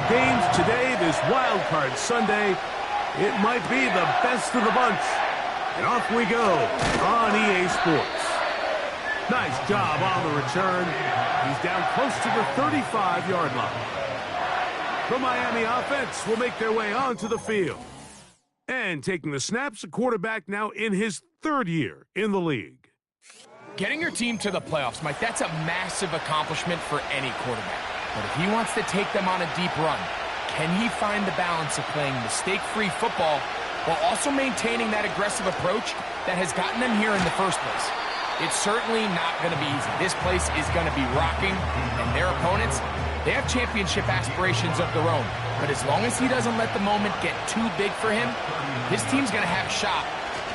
games today, this Wild Card Sunday. It might be the best of the bunch. And off we go on EA Sports. Nice job on the return. He's down close to the 35-yard line. The Miami offense will make their way onto the field. And taking the snaps, a quarterback now in his third year in the league. Getting your team to the playoffs, Mike, that's a massive accomplishment for any quarterback. But if he wants to take them on a deep run, can he find the balance of playing mistake-free football while also maintaining that aggressive approach that has gotten them here in the first place? It's certainly not going to be easy. This place is going to be rocking, and their opponents, they have championship aspirations of their own. But as long as he doesn't let the moment get too big for him, his team's going to have a shot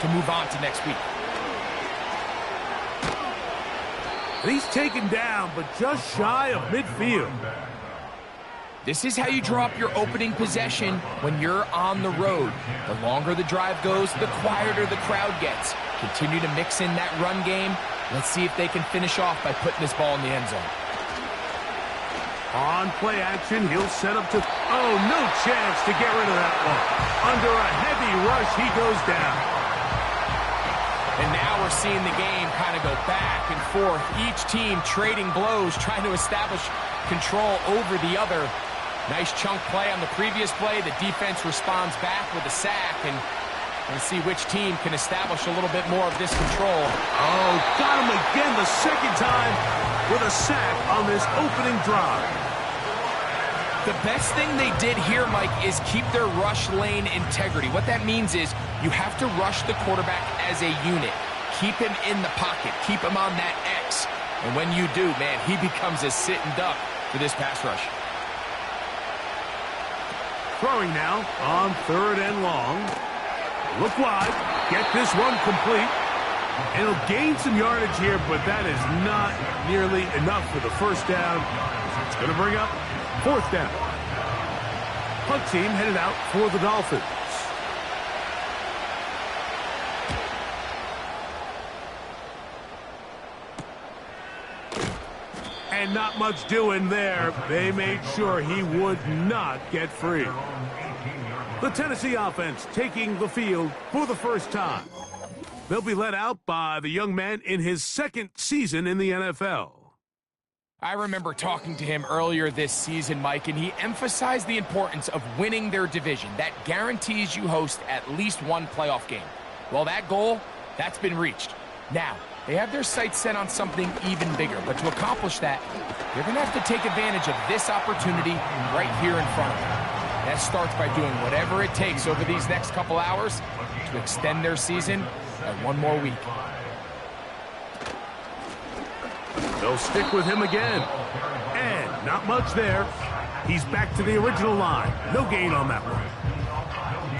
to move on to next week. And he's taken down, but just shy of midfield. This is how you draw up your opening possession when you're on the road. The longer the drive goes, the quieter the crowd gets. Continue to mix in that run game. Let's see if they can finish off by putting this ball in the end zone. On play action, he'll set up to... Oh, no chance to get rid of that one. Under a heavy rush, he goes down. And now we're seeing the game kind of go back and forth. Each team trading blows, trying to establish control over the other. Nice chunk play on the previous play. The defense responds back with a sack, and we'll see which team can establish a little bit more of this control. Oh, got him again the second time with a sack on this opening drive. The best thing they did here, Mike, is keep their rush lane integrity. What that means is you have to rush the quarterback as a unit. Keep him in the pocket. Keep him on that X. And when you do, man, he becomes a sitting duck for this pass rush. Throwing now on 3rd and long. Look wide. Get this one complete. And he'll gain some yardage here, but that is not nearly enough for the first down. It's going to bring up 4th down. Punt team headed out for the Dolphins. And not much doing there. They made sure he would not get free. The Tennessee offense taking the field for the first time. They'll be led out by the young man in his 2nd season in the NFL. I remember talking to him earlier this season, Mike, and he emphasized the importance of winning their division. That guarantees you host at least one playoff game. Well, that goal, that's been reached. Now, they have their sights set on something even bigger, but to accomplish that, they're going to have to take advantage of this opportunity right here in front of them. That starts by doing whatever it takes over these next couple hours to extend their season by one more week. They'll stick with him again. And not much there. He's back to the original line. No gain on that one.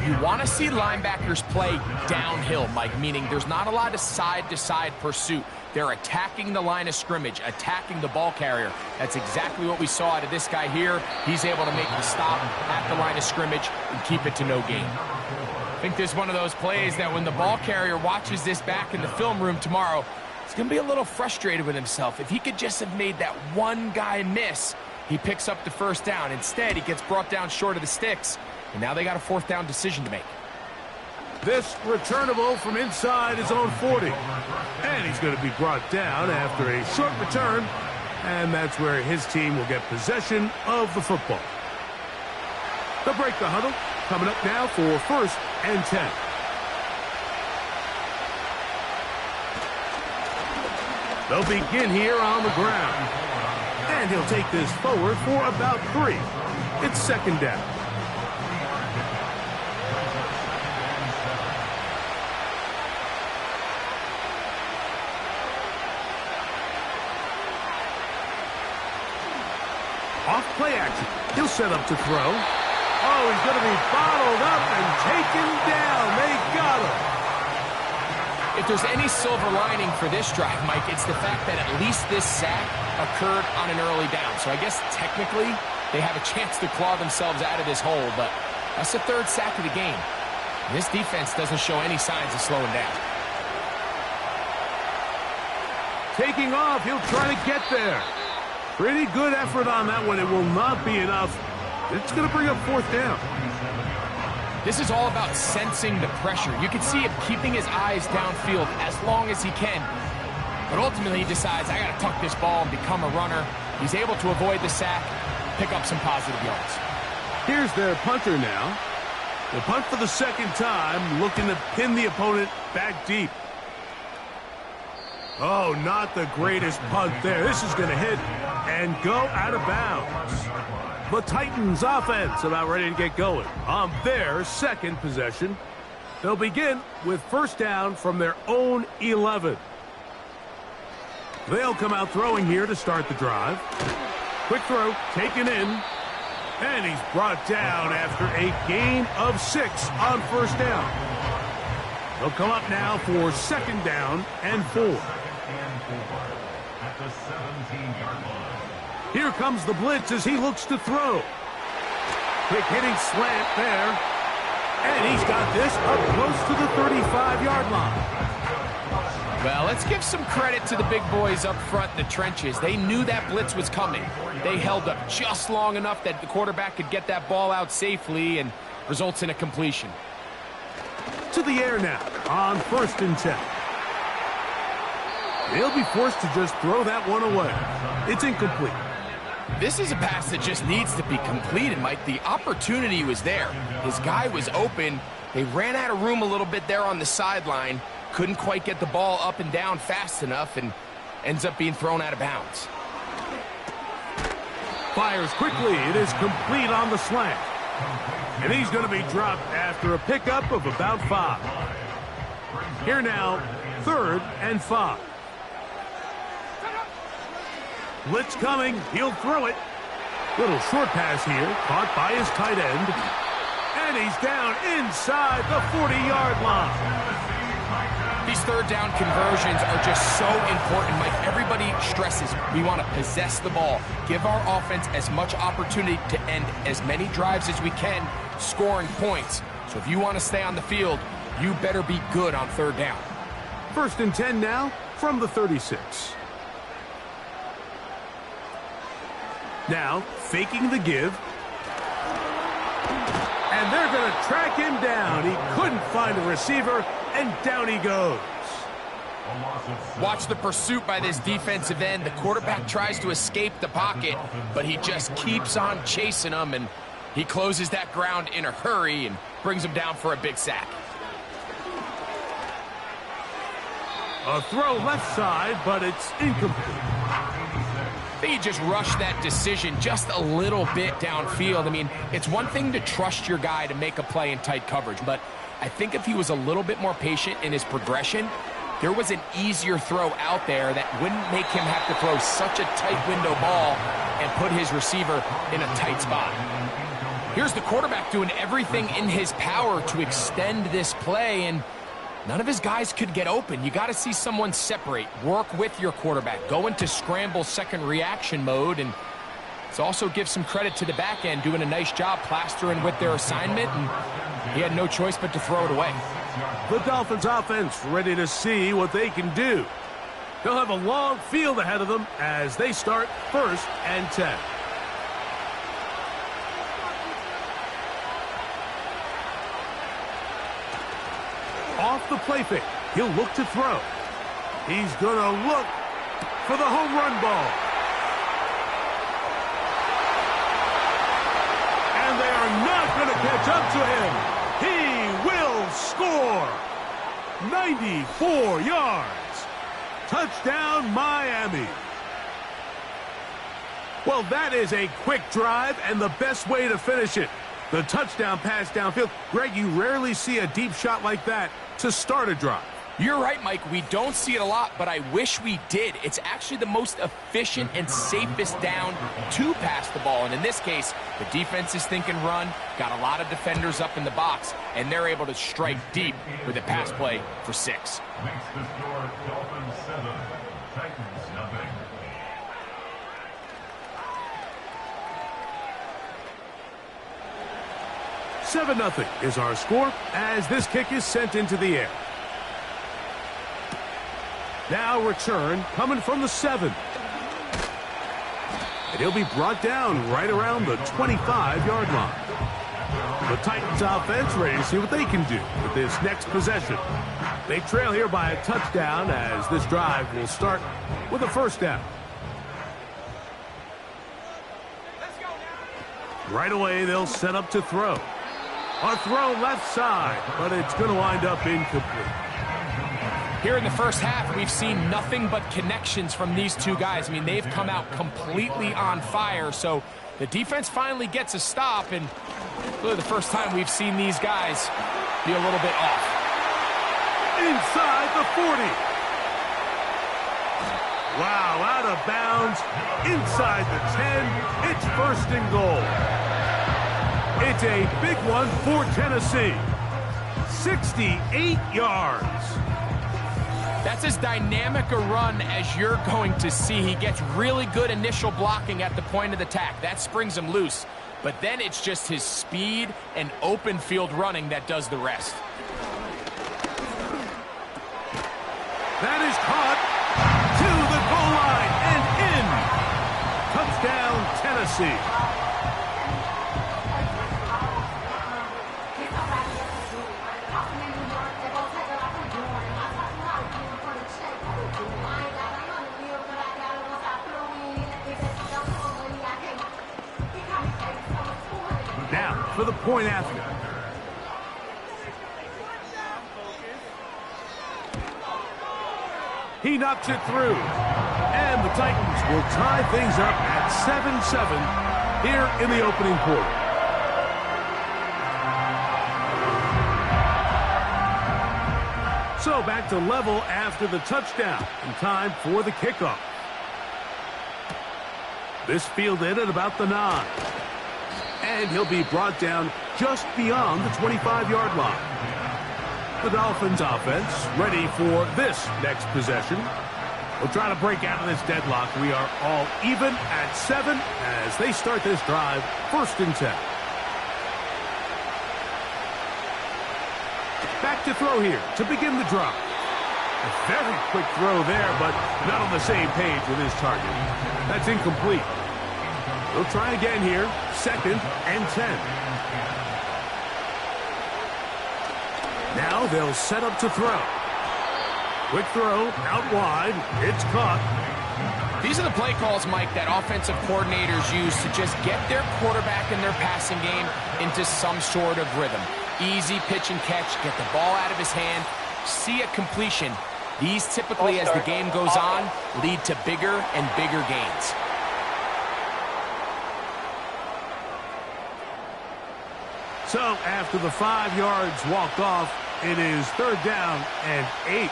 You want to see linebackers play downhill, Mike, meaning there's not a lot of side-to-side pursuit. They're attacking the line of scrimmage, attacking the ball carrier. That's exactly what we saw out of this guy here. He's able to make the stop at the line of scrimmage and keep it to no gain. I think this is one of those plays that when the ball carrier watches this back in the film room tomorrow, he's going to be a little frustrated with himself. If he could just have made that one guy miss, he picks up the first down. Instead, he gets brought down short of the sticks, and now they got a 4th down decision to make. This returnable from inside his own 40. And he's going to be brought down after a short return, and that's where his team will get possession of the football. They'll break the huddle, coming up now for 1st and 10. They'll begin here on the ground. And he'll take this forward for about 3. It's 2nd down. Off play action. He'll set up to throw. Oh, he's going to be bottled up and taken down. They got him. If there's any silver lining for this drive, Mike, it's the fact that at least this sack occurred on an early down. So I guess technically they have a chance to claw themselves out of this hole, but that's the 3rd sack of the game. This defense doesn't show any signs of slowing down. Taking off, he'll try to get there. Pretty good effort on that one. It will not be enough. It's going to bring up fourth down. This is all about sensing the pressure. You can see him keeping his eyes downfield as long as he can. But ultimately he decides, I got to tuck this ball and become a runner. He's able to avoid the sack, pick up some positive yards. Here's their punter now. The punt for the second time, looking to pin the opponent back deep. Oh, not the greatest punt there. This is going to hit and go out of bounds. The Titans offense about ready to get going on their second possession. They'll begin with first down from their own 11. They'll come out throwing here to start the drive. Quick throw, taken in. And he's brought down after a gain of 6 on first down. They'll come up now for second down and 4. Here comes the blitz as he looks to throw. Quick hitting slant there. And he's got this up close to the 35-yard line. Well, let's give some credit to the big boys up front in the trenches. They knew that blitz was coming. They held up just long enough that the quarterback could get that ball out safely and results in a completion. To the air now on first and 10. They'll be forced to just throw that one away. It's incomplete. This is a pass that just needs to be completed, Mike. The opportunity was there. His guy was open. They ran out of room a little bit there on the sideline. Couldn't quite get the ball up and down fast enough and ends up being thrown out of bounds. Fires quickly. It is complete on the slant. And he's going to be dropped after a pickup of about 5. Here now, third and 5. Blitz coming. He'll throw it. Little short pass here. Caught by his tight end. And he's down inside the 40-yard line. These third down conversions are just so important, Mike. Everybody stresses we want to possess the ball, give our offense as much opportunity to end as many drives as we can, scoring points. So if you want to stay on the field, you better be good on third down. First and 10 now from the 36. Now faking the give. And they're going to track him down. He couldn't find a receiver, and down he goes. Watch the pursuit by this defensive end. The quarterback tries to escape the pocket, but he just keeps on chasing him, and he closes that ground in a hurry and brings him down for a big sack. A throw left side, but it's incomplete. I think he just rushed that decision just a little bit downfield. I mean, it's one thing to trust your guy to make a play in tight coverage, but I think if he was a little bit more patient in his progression, there was an easier throw out there that wouldn't make him have to throw such a tight window ball and put his receiver in a tight spot. Here's the quarterback doing everything in his power to extend this play, and none of his guys could get open. You got to see someone separate, work with your quarterback, go into scramble second reaction mode, and let's also give some credit to the back end doing a nice job plastering with their assignment, and he had no choice but to throw it away. The Dolphins offense ready to see what they can do. They'll have a long field ahead of them as they start first and 10. Off the play fake. He'll look to throw. He's going to look for the home run ball. And they are not going to catch up to him. He will score. 94 yards. Touchdown, Miami. Well, that is a quick drive and the best way to finish it. The touchdown pass downfield. Greg, you rarely see a deep shot like that to start a drive. You're right, Mike. We don't see it a lot, but I wish we did. It's actually the most efficient and safest down to pass the ball. And in this case, the defense is thinking run, got a lot of defenders up in the box, and they're able to strike deep with a pass play for 6. Makes the score Dolphins 7, Titans nothing. Nothing is our score as this kick is sent into the air. Now return coming from the 7. And he'll be brought down right around the 25-yard line. The Titans offense ready to see what they can do with this next possession. They trail here by a touchdown as this drive will start with a first down. Right away, they'll set up to throw. A throw left side, but it's going to wind up incomplete. Here in the first half, we've seen nothing but connections from these two guys. I mean, they've come out completely on fire, so the defense finally gets a stop, and really the first time we've seen these guys be a little bit off. Inside the 40. Wow, out of bounds, inside the 10. It's first and goal. It's a big one for Tennessee. 68 yards. That's as dynamic a run as you're going to see. He gets really good initial blocking at the point of the attack. That springs him loose. But then it's just his speed and open field running that does the rest. That is caught to the goal line and in. Touchdown, Tennessee. Now for the point after. He knocks it through. And the Titans will tie things up at 7-7 here in the opening quarter. So back to level after the touchdown. And time for the kickoff. This fielded at about the 9. And he'll be brought down just beyond the 25-yard line. The Dolphins offense ready for this next possession. We'll try to break out of this deadlock. We are all even at 7 as they start this drive, first and 10. Back to throw here to begin the drive. A very quick throw there, but not on the same page with his target. That's incomplete. We'll try again here, second and 10. Now they'll set up to throw. Quick throw, out wide, it's caught. These are the play calls, Mike, that offensive coordinators use to just get their quarterback and their passing game into some sort of rhythm. Easy pitch and catch, get the ball out of his hand, see a completion. These typically, as the game goes on, lead to bigger and bigger gains. So after the 5 yards walk off, it is third down and 8.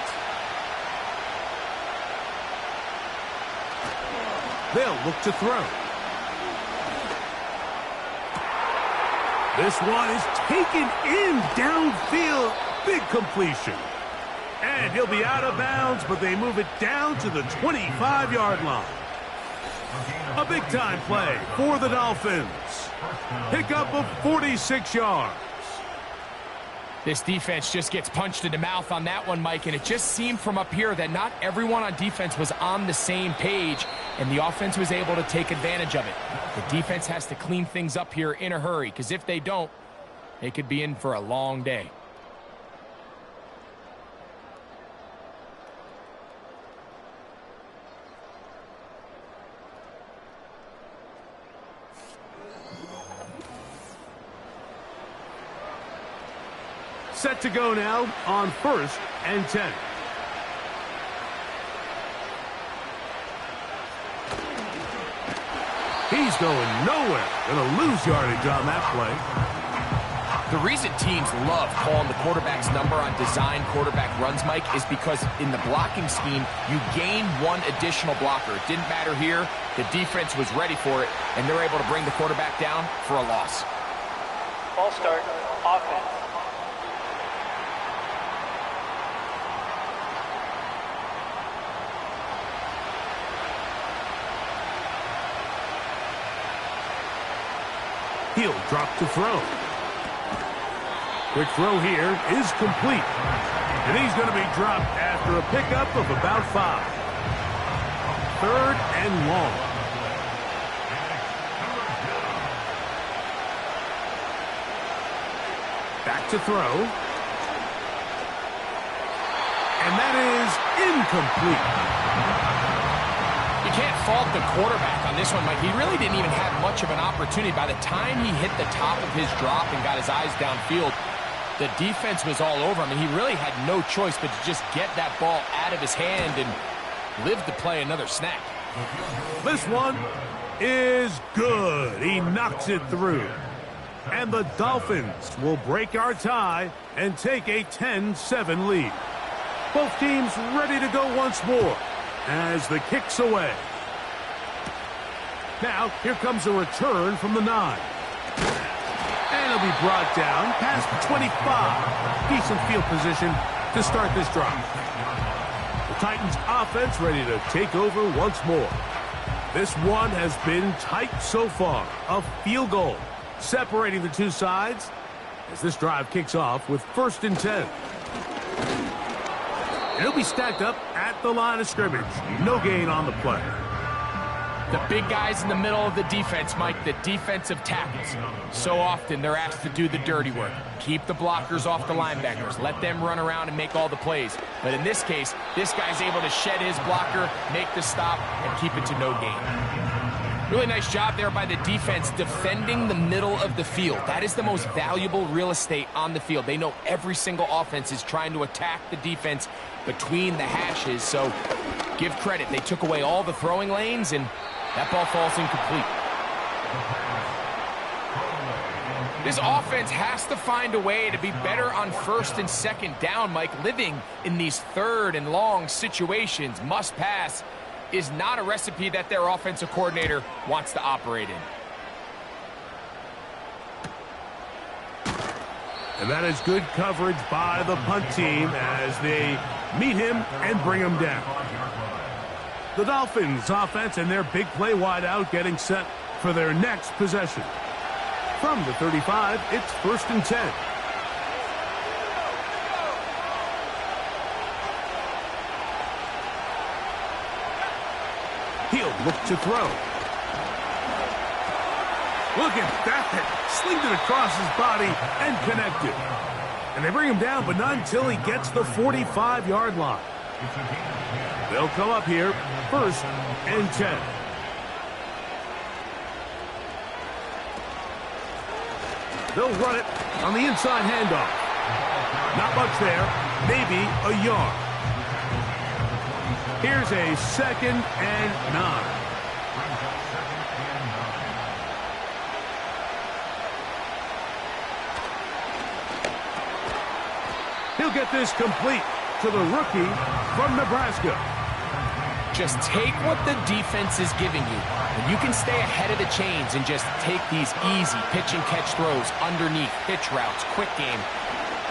They'll look to throw. This one is taken in downfield. Big completion. And he'll be out of bounds, but they move it down to the 25-yard line. A big-time play for the Dolphins. Pickup of 46 yards. This defense just gets punched in the mouth on that one, Mike, and it just seemed from up here that not everyone on defense was on the same page, and the offense was able to take advantage of it. The defense has to clean things up here in a hurry, because if they don't, they could be in for a long day. Set to go now on first and 10. He's going nowhere. Going to lose yardage on that play. The reason teams love calling the quarterback's number on design quarterback runs, Mike, is because in the blocking scheme, you gain one additional blocker. It didn't matter here. The defense was ready for it, and they're able to bring the quarterback down for a loss. Ball start, offense. He'll drop to throw. Quick throw here is complete. And he's going to be dropped after a pickup of about 5. Third and long. Back to throw. And that is incomplete. You can't fault the quarterback on this one, Mike. He really didn't even have much of an opportunity. By the time he hit the top of his drop and got his eyes downfield, the defense was all over him, and he really had no choice but to just get that ball out of his hand and live to play another snap. This one is good. He knocks it through. And the Dolphins will break our tie and take a 10-7 lead. Both teams ready to go once more as the kick's away. Now, here comes a return from the 9. And it'll be brought down past 25. Decent field position to start this drive. The Titans offense ready to take over once more. This one has been tight so far. A field goal separating the two sides as this drive kicks off with 1st and 10. It'll be stacked up at the line of scrimmage. No gain on the play. The big guys in the middle of the defense, Mike, the defensive tackles. So often they're asked to do the dirty work. Keep the blockers off the linebackers. Let them run around and make all the plays. But in this case, this guy's able to shed his blocker, make the stop, and keep it to no gain. Really nice job there by the defense defending the middle of the field. That is the most valuable real estate on the field. They know every single offense is trying to attack the defense between the hashes. So give credit. They took away all the throwing lanes, and that ball falls incomplete. This offense has to find a way to be better on 1st and 2nd down, Mike. Living in these 3rd and long situations, must pass, is not a recipe that their offensive coordinator wants to operate in. And that is good coverage by the punt team as they meet him and bring him down. The Dolphins offense and their big play wideout getting set for their next possession. From the 35, it's 1st and 10. He'll look to throw. Look at that. Slinged it across his body and connected. And they bring him down, but not until he gets the 45-yard line. They'll come up here, 1st and 10. They'll run it on the inside handoff. Not much there, maybe a yard. Here's a 2nd and 9. He'll get this complete to the rookie from Nebraska. Just take what the defense is giving you. And you can stay ahead of the chains and just take these easy pitch and catch throws underneath, pitch routes, quick game.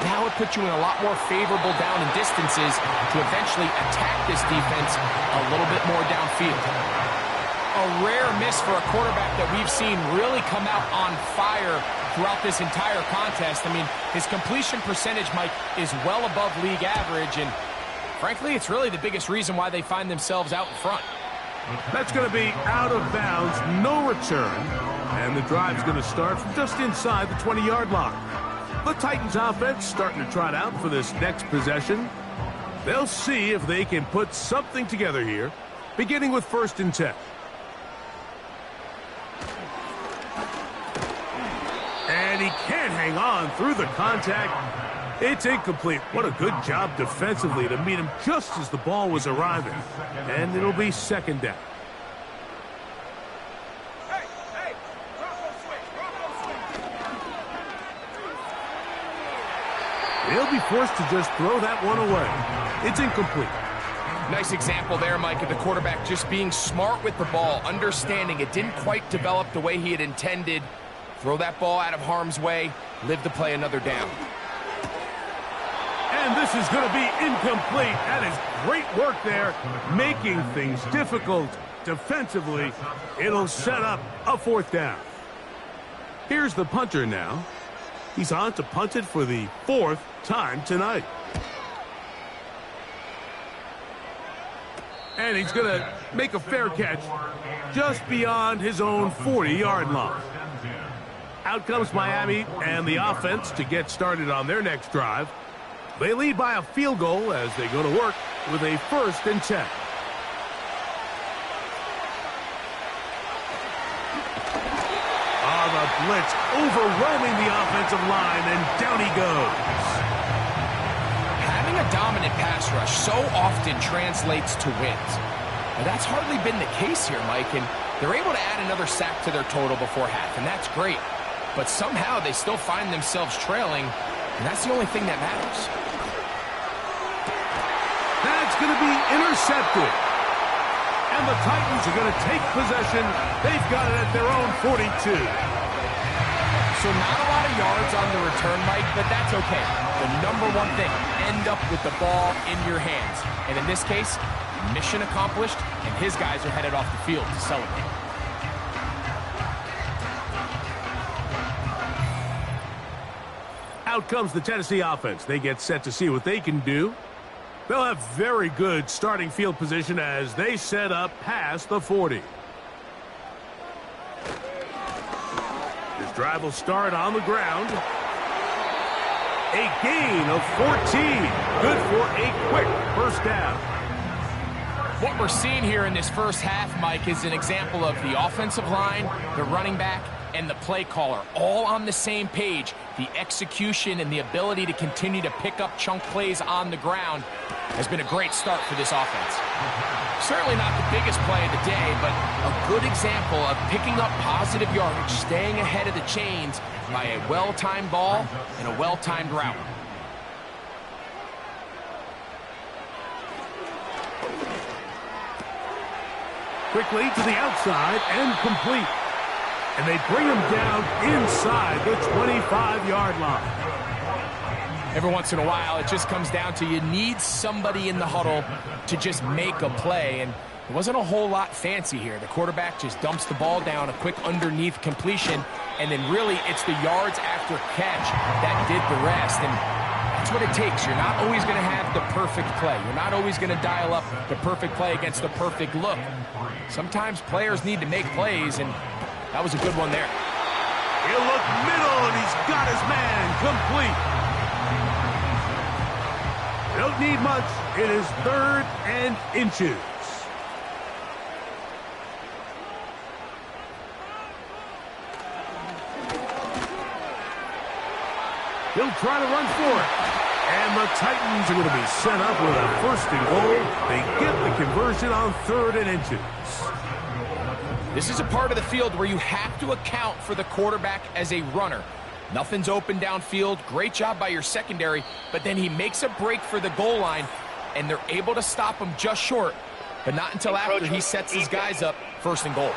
Now it puts you in a lot more favorable down and distances to eventually attack this defense a little bit more downfield. A rare miss for a quarterback that we've seen really come out on fire throughout this entire contest. I mean, his completion percentage, Mike, is well above league average, and frankly, it's really the biggest reason why they find themselves out in front. That's going to be out of bounds, no return, and the drive's going to start from just inside the 20-yard line. The Titans offense starting to trot out for this next possession. They'll see if they can put something together here, beginning with 1st and 10. And he can't hang on through the contact. It's incomplete. What a good job defensively to meet him just as the ball was arriving. And it'll be 2nd down. He'll be forced to just throw that one away. It's incomplete. Nice example there, Mike, of the quarterback just being smart with the ball, understanding it didn't quite develop the way he had intended. Throw that ball out of harm's way, live to play another down. And this is going to be incomplete. That is great work there, making things difficult defensively. It'll set up a 4th down. Here's the punter now. He's on to punt it for the 4th time tonight. And he's going to make a fair catch just beyond his own 40-yard line. Out comes Miami and the offense to get started on their next drive. They lead by a field goal as they go to work with a 1st and 10. The blitz overwhelming the offensive line, and down he goes. Having a dominant pass rush so often translates to wins. Now, that's hardly been the case here, Mike, and they're able to add another sack to their total before half, and that's great. But somehow they still find themselves trailing, and that's the only thing that matters. That's going to be intercepted. And the Titans are going to take possession. They've got it at their own 42. So not a lot of yards on the return, Mike, but that's okay. The number one thing, end up with the ball in your hands. And in this case, mission accomplished, and his guys are headed off the field to celebrate. Out comes the Tennessee offense. They get set to see what they can do. They'll have very good starting field position as they set up past the 40. This drive will start on the ground. A gain of 14. Good for a quick first down. What we're seeing here in this first half, Mike, is an example of the offensive line, the running back, and the play caller all on the same page. The execution and the ability to continue to pick up chunk plays on the ground has been a great start for this offense. Certainly not the biggest play of the day, but a good example of picking up positive yardage, staying ahead of the chains by a well-timed ball and a well-timed route. Quickly to the outside and complete. And they bring him down inside the 25-yard line. Every once in a while, it just comes down to you need somebody in the huddle to just make a play, and it wasn't a whole lot fancy here. The quarterback just dumps the ball down, a quick underneath completion, and then really it's the yards after catch that did the rest, and that's what it takes. You're not always going to have the perfect play. You're not always going to dial up the perfect play against the perfect look. Sometimes players need to make plays, and that was a good one there. He'll look middle, and he's got his man complete. Don't need much. It is 3rd and inches. He'll try to run for it. And the Titans are going to be set up with a 1st and goal. They get the conversion on 3rd and inches. This is a part of the field where you have to account for the quarterback as a runner. Nothing's open downfield. Great job by your secondary, but then he makes a break for the goal line, and they're able to stop him just short, but not until after he sets his guys up 1st and goal.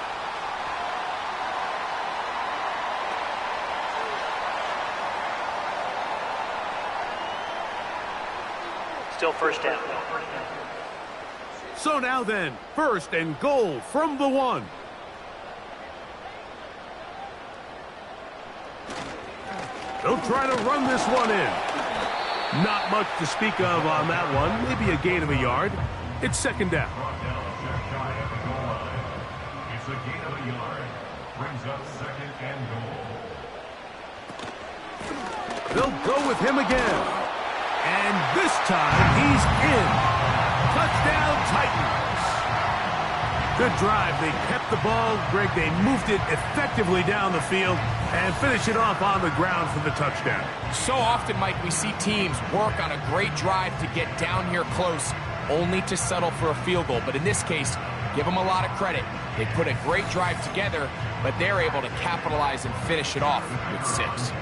Still 1st down. So now then, 1st and goal from the 1. They'll try to run this one in. Not much to speak of on that one. Maybe a gain of a yard. It's 2nd down. It's a gain of a yard. Brings up 2nd and goal. They'll go with him again. And this time he's in. Touchdown Titans. Good drive. They kept the ball. Greg, they moved it effectively down the field and finish it off on the ground for the touchdown. So often, Mike, we see teams work on a great drive to get down here close, only to settle for a field goal. But in this case, give them a lot of credit. They put a great drive together, but they're able to capitalize and finish it off with 6.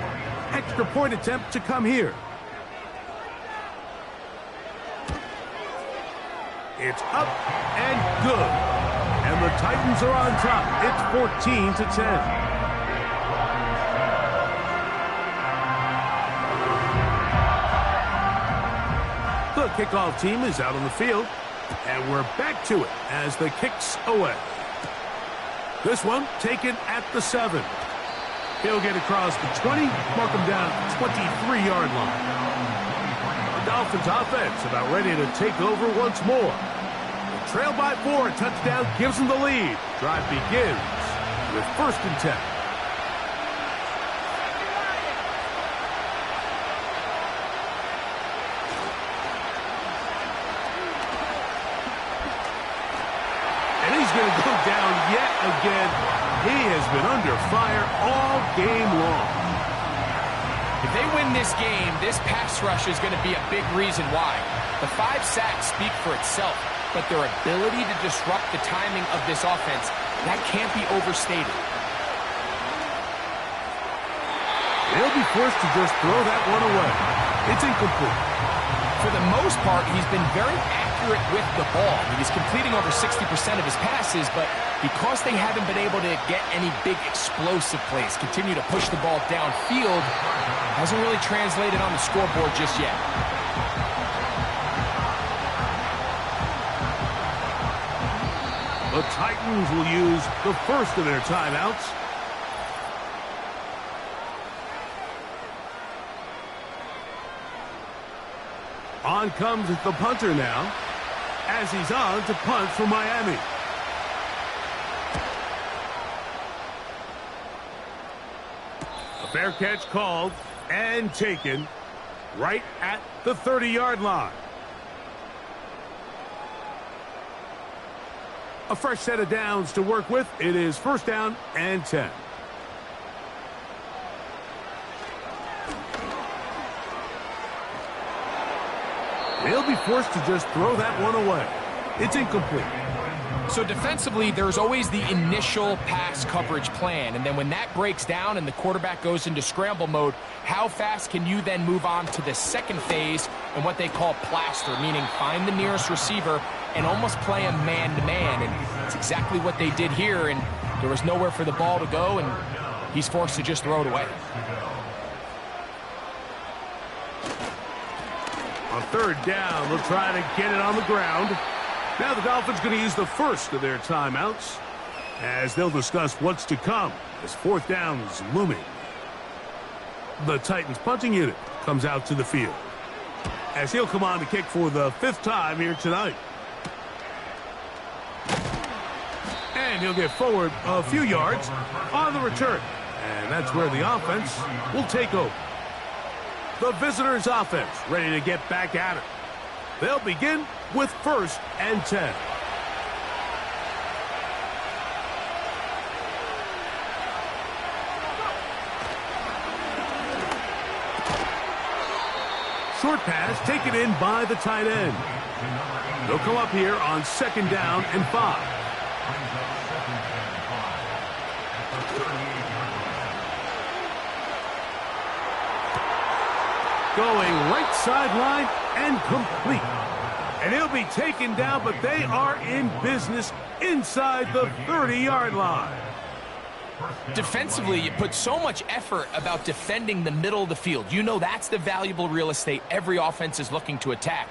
Extra point attempt to come here. It's up and good. And the Titans are on top. It's 14-10. The kickoff team is out on the field, and we're back to it as the kick's away. This one taken at the 7. He'll get across the 20, mark him down at the 23-yard line. The Dolphins offense about ready to take over once more. They trail by 4, a touchdown gives them the lead. Drive begins with 1st and 10. again. He has been under fire all game long. If they win this game, this pass rush is going to be a big reason why. The 5 sacks speak for itself, but their ability to disrupt the timing of this offense, that can't be overstated. They'll be forced to just throw that one away. It's incomplete. For the most part, he's been very accurate with the ball. He's completing over 60% of his passes, but because they haven't been able to get any big explosive plays, continue to push the ball downfield, hasn't really translated on the scoreboard just yet. The Titans will use the first of their timeouts. On comes the punter now, as he's on to punt for Miami. A fair catch called and taken right at the 30-yard line. A fresh set of downs to work with. It is first down and 10. They'll be forced to just throw that one away. It's incomplete. So defensively, there's always the initial pass coverage plan, and then when that breaks down and the quarterback goes into scramble mode, how fast can you then move on to the second phase and what they call plaster, meaning find the nearest receiver and almost play him man-to-man, and it's exactly what they did here, and there was nowhere for the ball to go, and he's forced to just throw it away. On third down, they'll try to get it on the ground. Now the Dolphins going to use the first of their timeouts as they'll discuss what's to come as fourth down is looming. The Titans punting unit comes out to the field as he'll come on to kick for the 5th time here tonight. And he'll get forward a few yards on the return. And that's where the offense will take over. The visitors' offense ready to get back at it. They'll begin with first and 10. Short pass taken in by the tight end. They'll come up here on second down and 5. Going right sideline and complete. And he'll be taken down, but they are in business inside the 30-yard line. Defensively, you put so much effort about defending the middle of the field. You know that's the valuable real estate every offense is looking to attack.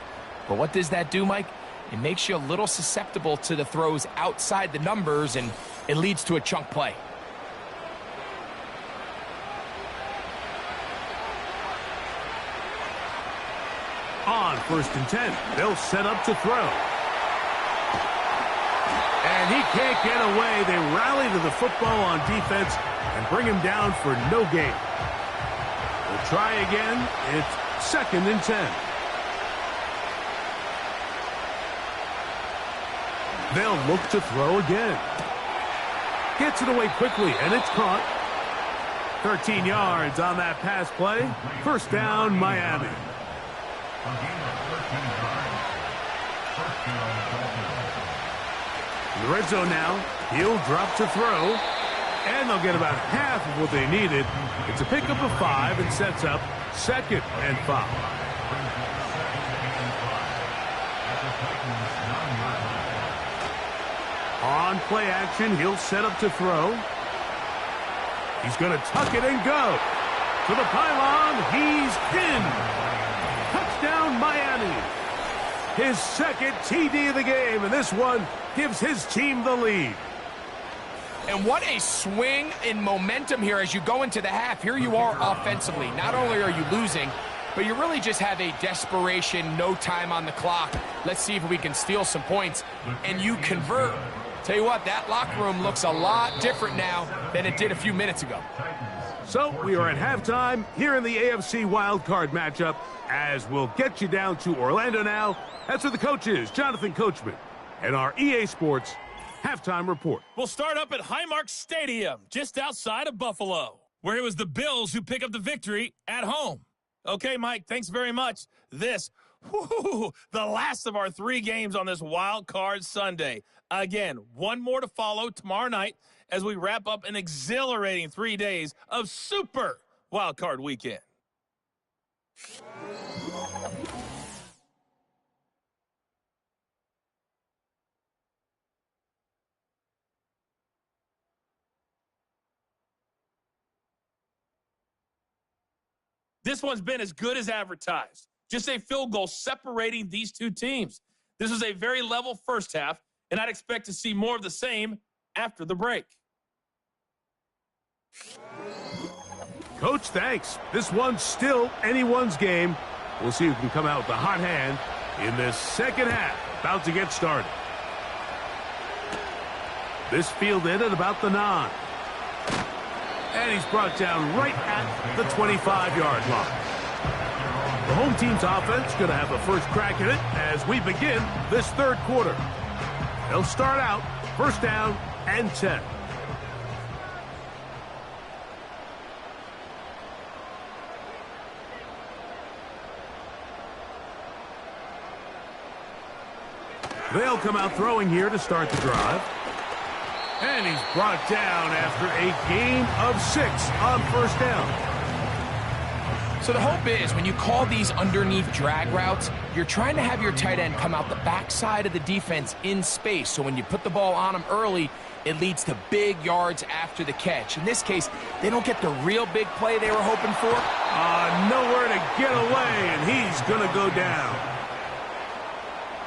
But what does that do, Mike? It makes you a little susceptible to the throws outside the numbers, and it leads to a chunk play. On first and 10, they'll set up to throw. And he can't get away. They rally to the football on defense and bring him down for no gain. We'll try again. It's second and 10. They'll look to throw again. Gets it away quickly, and it's caught. 13 yards on that pass play. First down, Miami. In the red zone now, he'll drop to throw, and they'll get about half of what they needed. It's a pickup of 5 and sets up second and 5. On play action, he'll set up to throw. He's going to tuck it and go. To the pylon, he's in. Touchdown, Miami. His second TD of the game, and this one gives his team the lead. And what a swing in momentum here as you go into the half. Here you are offensively. Not only are you losing, but you really just have a desperation, no time on the clock. Let's see if we can steal some points. And you convert. Tell you what, that locker room looks a lot different now than it did a few minutes ago. So we are at halftime here in the AFC wildcard matchup as we'll get you down to Orlando now. That's where the coach is, Jonathan Coachman, and our EA Sports halftime report. We'll start up at Highmark Stadium, just outside of Buffalo, where it was the Bills who pick up the victory at home. Okay, Mike, thanks very much. The last of our 3 games on this Wild Card Sunday. Again, one more to follow tomorrow night as we wrap up an exhilarating 3 days of Super Wild Card Weekend. This one's been as good as advertised. Just a field goal separating these two teams. This was a very level first half, and I'd expect to see more of the same after the break. Coach, thanks. This one's still anyone's game. We'll see who can come out with the hot hand in this second half. About to get started. This fielded at about the 9. And he's brought down right at the 25-yard line. The home team's offense going to have the first crack at it as we begin this third quarter. They'll start out first down and 10. They'll come out throwing here to start the drive. And he's brought down after a gain of 6 on first down. So the hope is when you call these underneath drag routes, you're trying to have your tight end come out the backside of the defense in space. So when you put the ball on him early, it leads to big yards after the catch. In this case, they don't get the real big play they were hoping for. Nowhere to get away, and he's going to go down.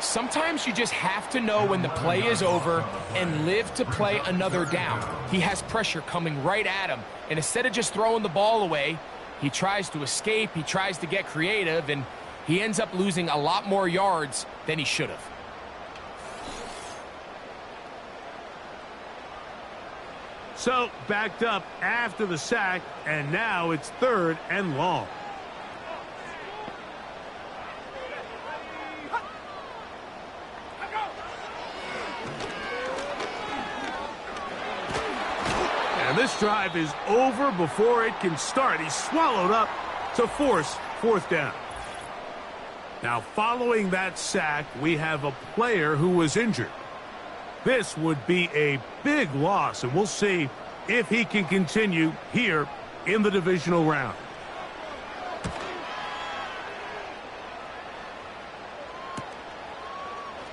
Sometimes you just have to know when the play is over and live to play another down. He has pressure coming right at him, and instead of just throwing the ball away, he tries to escape, he tries to get creative, and he ends up losing a lot more yards than he should have. So, backed up after the sack, and now it's 3rd and long. And this drive is over before it can start. He's swallowed up to force 4th down. Now, following that sack, we have a player who was injured. This would be a big loss, and we'll see if he can continue here in the divisional round.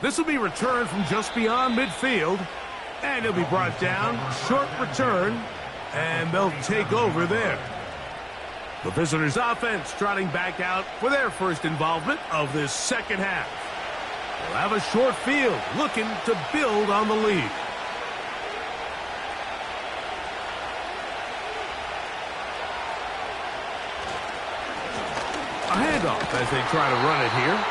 This will be returned from just beyond midfield. And he'll be brought down, short return, and they'll take over there. The visitors' offense trotting back out for their first involvement of this second half. They'll have a short field, looking to build on the lead. A handoff as they try to run it here.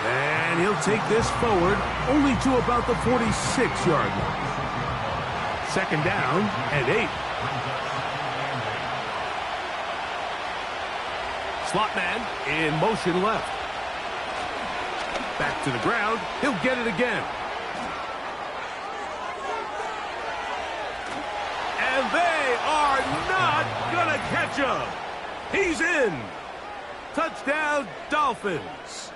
And he'll take this forward only to about the 46-yard line. 2nd down and 8. Slot man in motion left. Back to the ground. He'll get it again. And they are not going to catch him. He's in. Touchdown, Dolphins.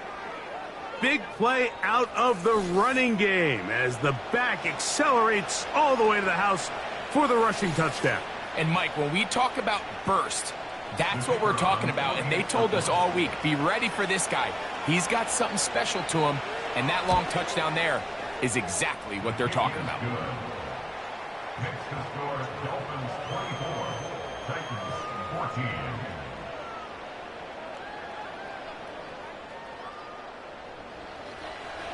Big play out of the running game as the back accelerates all the way to the house for the rushing touchdown. And, Mike, when we talk about burst, that's what we're talking about. And they told us all week, be ready for this guy. He's got something special to him, and that long touchdown there is exactly what they're talking about. Next to score, Dolphins 24, Titans 14.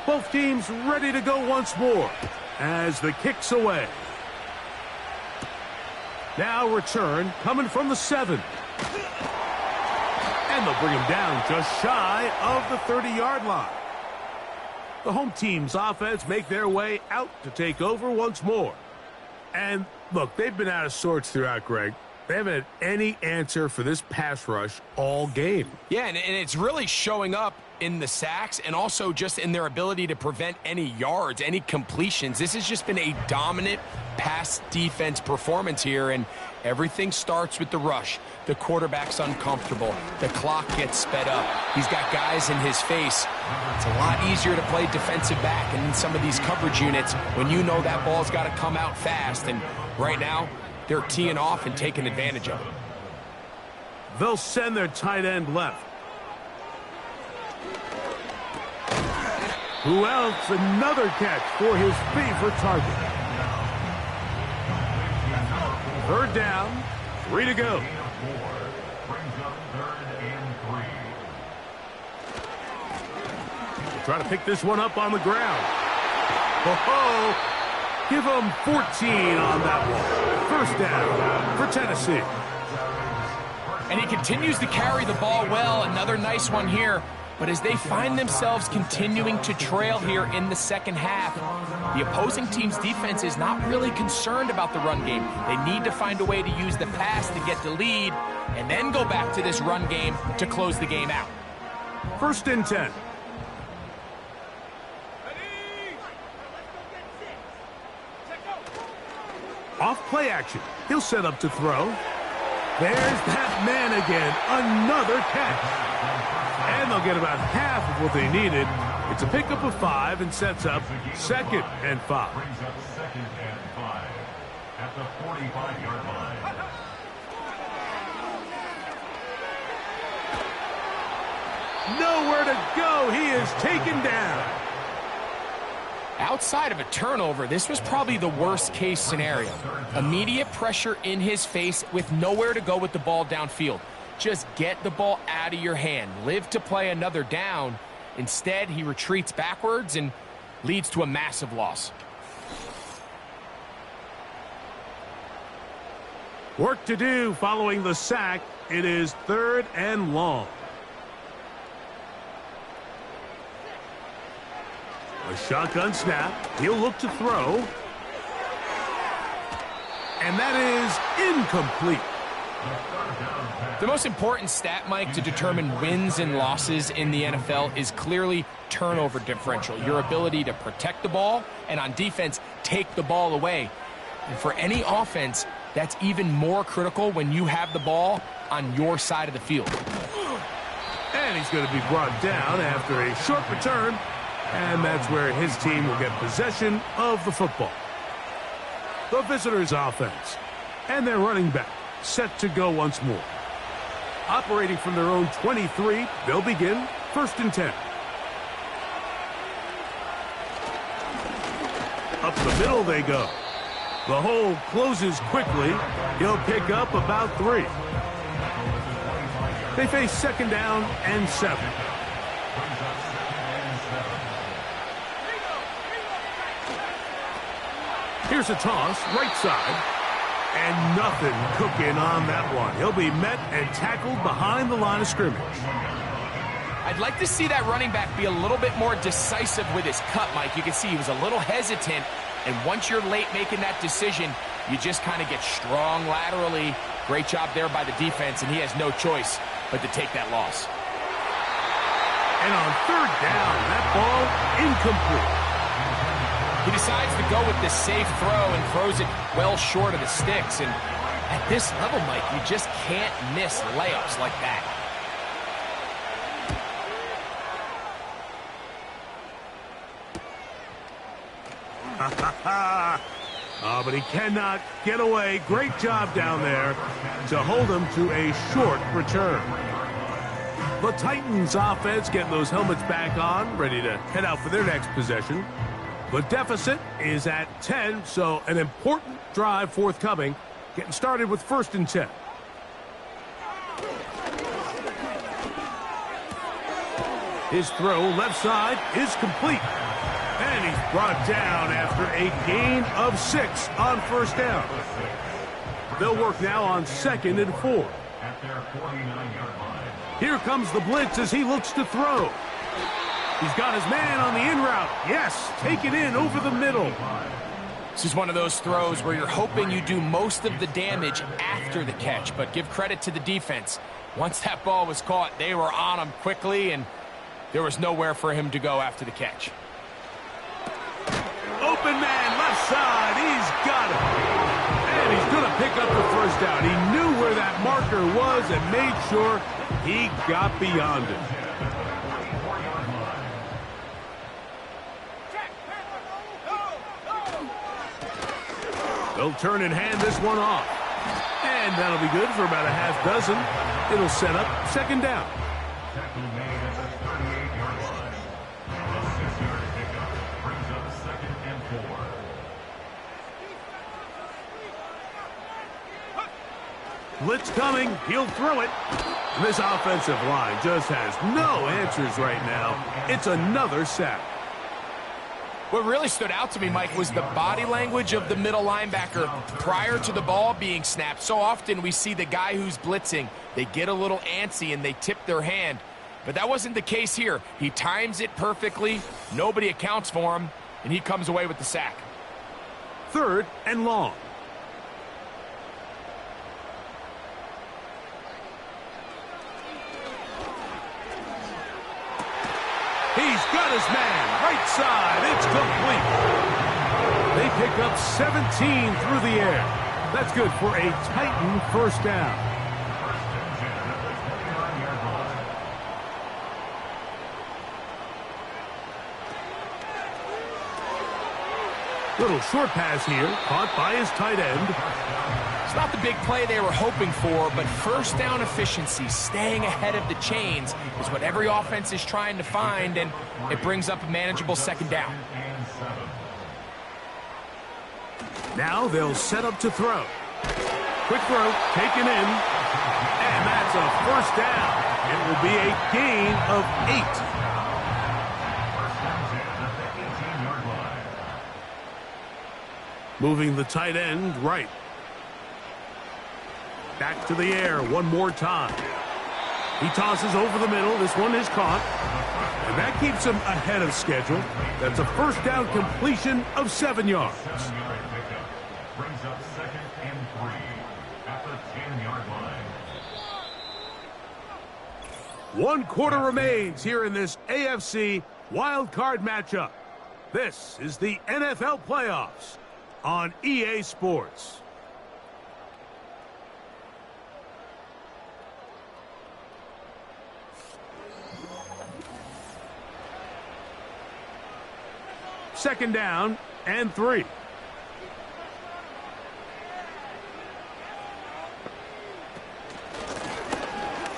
Both teams ready to go once more as the kick's away. Now return coming from the 7. And they'll bring him down just shy of the 30-yard line. The home team's offense make their way out to take over once more. And look, they've been out of sorts throughout, Greg. They haven't had any answer for this pass rush all game. Yeah, and it's really showing up in the sacks and also just in their ability to prevent any yards, any completions. This has just been a dominant pass defense performance here, and everything starts with the rush. The quarterback's uncomfortable. The clock gets sped up. He's got guys in his face. It's a lot easier to play defensive back and in some of these coverage units when you know that ball's got to come out fast, and right now, they're teeing off and taking advantage of it. They'll send their tight end left. Who else? Another catch for his favorite target. Third down, 3 to go. Try to pick this one up on the ground. Oh-ho! Give them 14 on that one. First down for Tennessee. And he continues to carry the ball well. Another nice one here. But as they find themselves continuing to trail here in the second half, the opposing team's defense is not really concerned about the run game. They need to find a way to use the pass to get the lead and then go back to this run game to close the game out. First and 10. Off play action. He'll set up to throw. There's that man again. Another catch. And they'll get about half of what they needed. It's a pickup of 5 and sets up 2nd and 5. Brings up 2nd and 5 at the 45-yard line. Nowhere to go. He is taken down. Outside of a turnover, this was probably the worst-case scenario. Immediate pressure in his face with nowhere to go with the ball downfield. Just get the ball out of your hand. Live to play another down. Instead, he retreats backwards and leads to a massive loss. Work to do following the sack. It is 3rd and long. A shotgun snap. He'll look to throw. And that is incomplete. The most important stat, Mike, to determine wins and losses in the NFL is clearly turnover differential, your ability to protect the ball and on defense, take the ball away. And for any offense, that's even more critical when you have the ball on your side of the field. And he's going to be brought down after a short return, and that's where his team will get possession of the football. The visitors' offense and their running back set to go once more. Operating from their own 23, they'll begin 1st and 10. Up the middle they go. The hole closes quickly. He'll pick up about 3. They face 2nd down and 7. Here's a toss, right side. And nothing cooking on that one. He'll be met and tackled behind the line of scrimmage. I'd like to see that running back be a little bit more decisive with his cut, Mike. You can see he was a little hesitant, and once you're late making that decision, you just kind of get strong laterally. Great job there by the defense, and he has no choice but to take that loss. And on 3rd down, that ball incomplete. He decides to go with the safe throw and throws it well short of the sticks. And at this level, Mike, you just can't miss layups like that. But he cannot get away. Great job down there to hold him to a short return. The Titans offense getting those helmets back on, ready to head out for their next possession. The deficit is at 10, so an important drive forthcoming. Getting started with 1st and 10. His throw left side is complete. And he's brought down after a gain of 6 on 1st down. They'll work now on 2nd and 4. At their 49-yard line. Here comes the blitz as he looks to throw. He's got his man on the in route. Yes, take it in over the middle. This is one of those throws where you're hoping you do most of the damage after the catch, but give credit to the defense. Once that ball was caught, they were on him quickly, and there was nowhere for him to go after the catch. Open man, left side, he's got it. And he's going to pick up the first down. He knew where that marker was and made sure he got beyond it. They'll turn and hand this one off. And that'll be good for about a half dozen. It'll set up second down. Tackle made at the 38-yard line. A 6-yard pickup brings up 2nd and 4. Blitz coming. He'll throw it. This offensive line just has no answers right now. It's another sack. What really stood out to me, Mike, was the body language of the middle linebacker prior to the ball being snapped. So often we see the guy who's blitzing, they get a little antsy and they tip their hand. But that wasn't the case here. He times it perfectly, nobody accounts for him, and he comes away with the sack. 3rd and long. He's got his man, right side, it's complete. They pick up 17 through the air. That's good for a Titan first down. Little short pass here, caught by his tight end. It's not the big play they were hoping for, but first down efficiency, staying ahead of the chains, is what every offense is trying to find, and it brings up a manageable second down. Now they'll set up to throw. Quick throw, taken in, and that's a first down. It will be a gain of 8. Moving the tight end right. Back to the air one more time. He tosses over the middle. This one is caught. And that keeps him ahead of schedule. That's a first down completion of 7 yards. 7-yard pickup brings up 2nd and 3 at the 10-yard line. 1 quarter remains here in this AFC wild card matchup. This is the NFL playoffs on EA Sports. Second down and 3.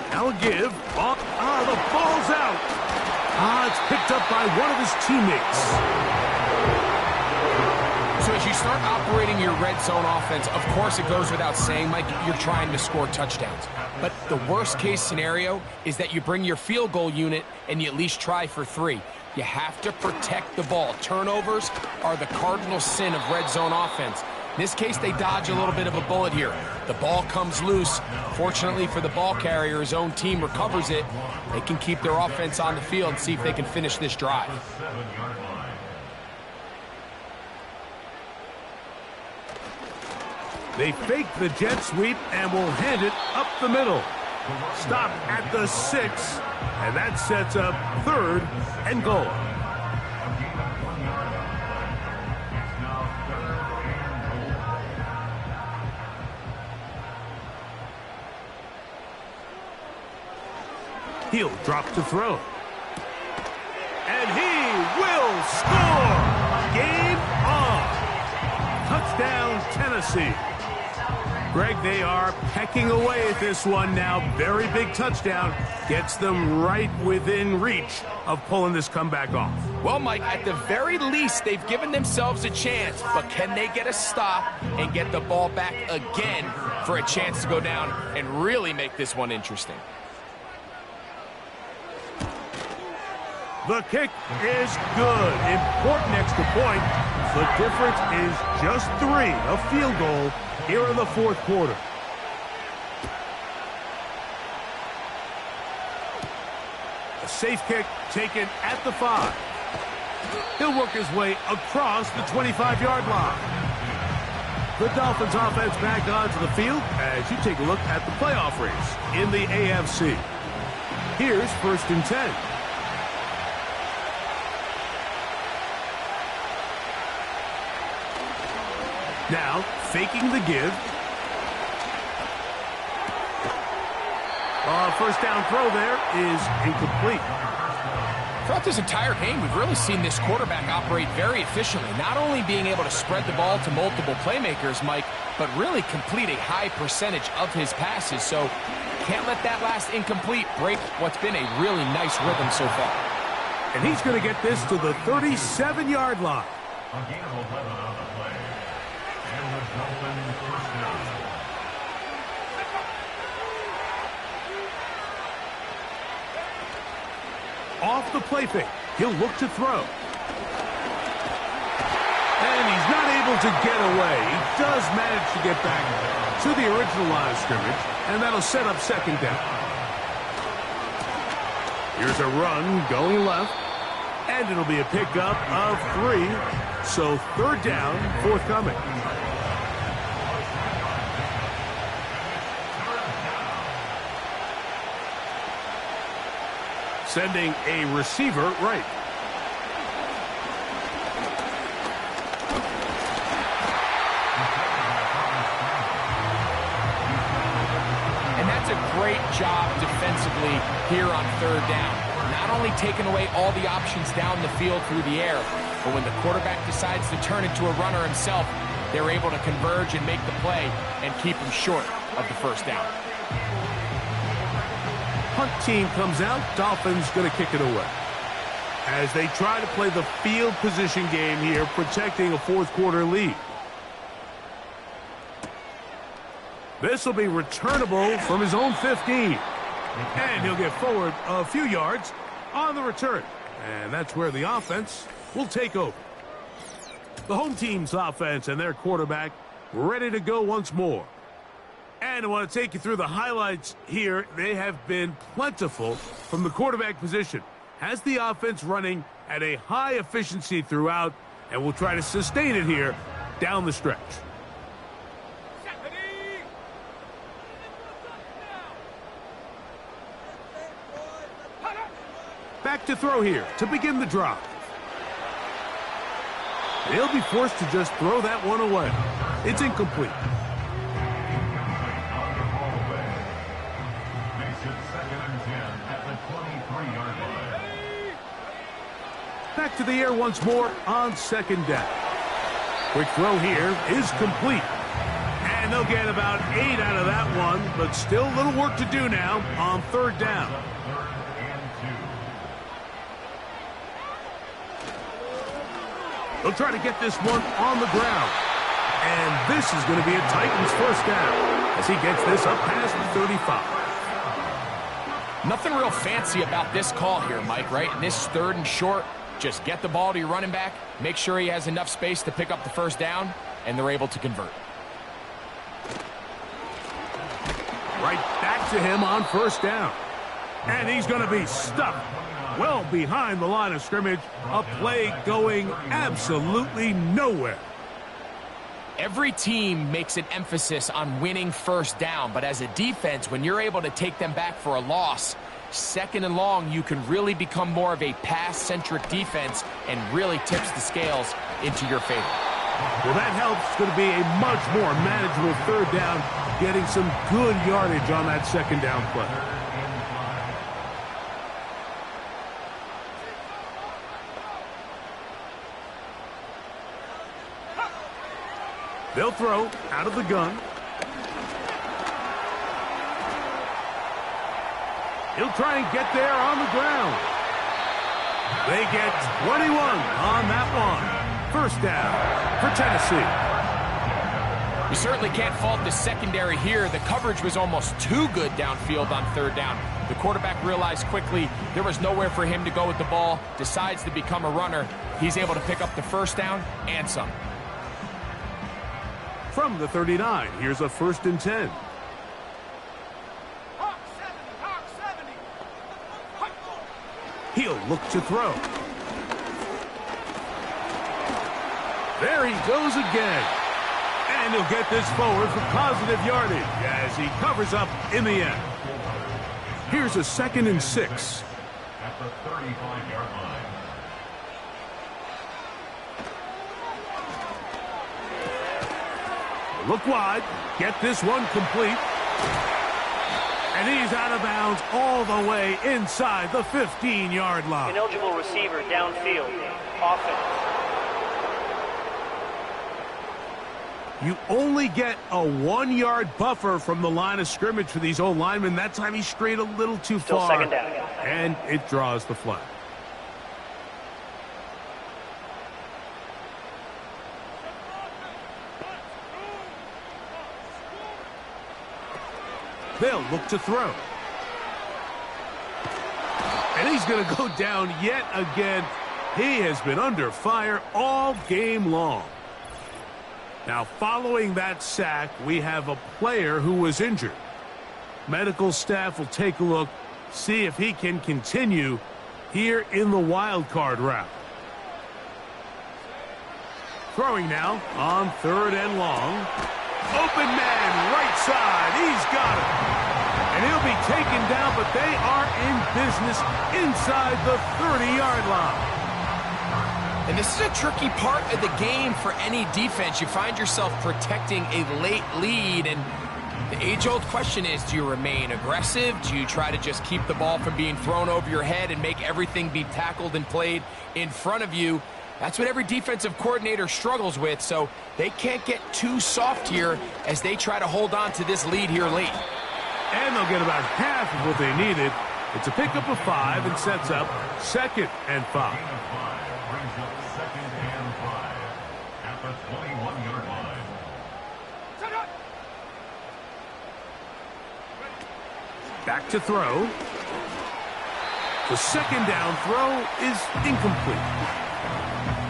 Now a give. The ball's out. It's picked up by one of his teammates. So as you start operating your red zone offense, of course it goes without saying, Mike, you're trying to score touchdowns. But the worst case scenario is that you bring your field goal unit and you at least try for 3. You have to protect the ball. Turnovers are the cardinal sin of red zone offense. In this case, they dodge a little bit of a bullet here. The ball comes loose. Fortunately for the ball carrier, his own team recovers it. They can keep their offense on the field and see if they can finish this drive. They fake the jet sweep and will hand it up the middle. Stop at the 6, and that sets up 3rd and goal. He'll drop to throw. And he will score! Game on! Touchdown, Tennessee. Greg, they are pecking away at this one now. Very big touchdown. Gets them right within reach of pulling this comeback off. Well, Mike, at the very least, they've given themselves a chance. But can they get a stop and get the ball back again for a chance to go down and really make this one interesting? The kick is good. Important extra point. The difference is just 3. A field goal here in the 4th quarter. A safe kick taken at the 5. He'll work his way across the 25-yard line. The Dolphins offense back onto the field as you take a look at the playoff race in the AFC. Here's 1st and 10. Now, faking the give. First down throw there is incomplete. Throughout this entire game, we've really seen this quarterback operate very efficiently, not only being able to spread the ball to multiple playmakers, Mike, but really complete a high percentage of his passes. So can't let that last incomplete break what's been a really nice rhythm so far. And he's going to get this to the 37-yard line. A gain of 11 on the play. And the Dolphins first down. Off the play fake, he'll look to throw. And he's not able to get away. He does manage to get back to the original line of scrimmage, and that'll set up 2nd down. Here's a run going left, and it'll be a pickup of 3. So 3rd down, forthcoming. Sending a receiver right. And that's a great job defensively here on 3rd down. Not only taking away all the options down the field through the air, but when the quarterback decides to turn into a runner himself, they're able to converge and make the play and keep him short of the 1st down. Punt team comes out. Dolphins going to kick it away. As they try to play the field position game here, protecting a 4th quarter lead. This will be returnable from his own 15. And he'll get forward a few yards on the return. And that's where the offense will take over. The home team's offense and their quarterback ready to go once more. And I want to take you through the highlights here. They have been plentiful from the quarterback position. Has the offense running at a high efficiency throughout, and we'll try to sustain it here down the stretch. Back to throw here to begin the drive. They'll be forced to just throw that one away. It's incomplete. Back to the air once more on 2nd down. Quick throw here is complete. And they'll get about 8 out of that one, but still a little work to do now on 3rd down. They'll try to get this one on the ground. And this is going to be a Titans 1st down as he gets this up past the 35. Nothing real fancy about this call here, Mike, right? And this 3rd and short, just get the ball to your running back, make sure he has enough space to pick up the 1st down, and they're able to convert. Right back to him on 1st down. And he's going to be stuck well behind the line of scrimmage. A play going absolutely nowhere. Every team makes an emphasis on winning 1st down, but as a defense, when you're able to take them back for a loss, 2nd and long, you can really become more of a pass-centric defense and really tips the scales into your favor. Well, that helps. It's going to be a much more manageable 3rd down, getting some good yardage on that 2nd down play. They'll throw out of the gun. He'll try and get there on the ground. They get 21 on that one. 1st down for Tennessee. You certainly can't fault the secondary here. The coverage was almost too good downfield on 3rd down. The quarterback realized quickly there was nowhere for him to go with the ball, decides to become a runner. He's able to pick up the 1st down and some. From the 39, here's a 1st and 10. He'll look to throw. There he goes again. And he'll get this forward for positive yardage as he covers up in the end. Here's a 2nd and 6. At the 35-yard line. Look wide. Get this one complete. And he's out of bounds all the way inside the 15-yard line. Ineligible receiver downfield. Offense. You only get a 1-yard buffer from the line of scrimmage for these old linemen. That time he strayed a little too Still far. 2nd down. And it draws the flag. They'll look to throw. And he's going to go down yet again. He has been under fire all game long. Now, following that sack, we have a player who was injured. Medical staff will take a look, see if he can continue here in the wild card route. Throwing now on 3rd and long. Open man, right side. He's got it. And he'll be taken down, but they are in business inside the 30-yard line. And this is a tricky part of the game for any defense. You find yourself protecting a late lead, and the age-old question is, do you remain aggressive? Do you try to just keep the ball from being thrown over your head and make everything be tackled and played in front of you? That's what every defensive coordinator struggles with, so they can't get too soft here as they try to hold on to this lead here late. And they'll get about half of what they needed. It's a pickup of 5 and sets up 2nd and 5. Brings up 2nd and 5 at the 21-yard line. Back to throw. The 2nd down throw is incomplete.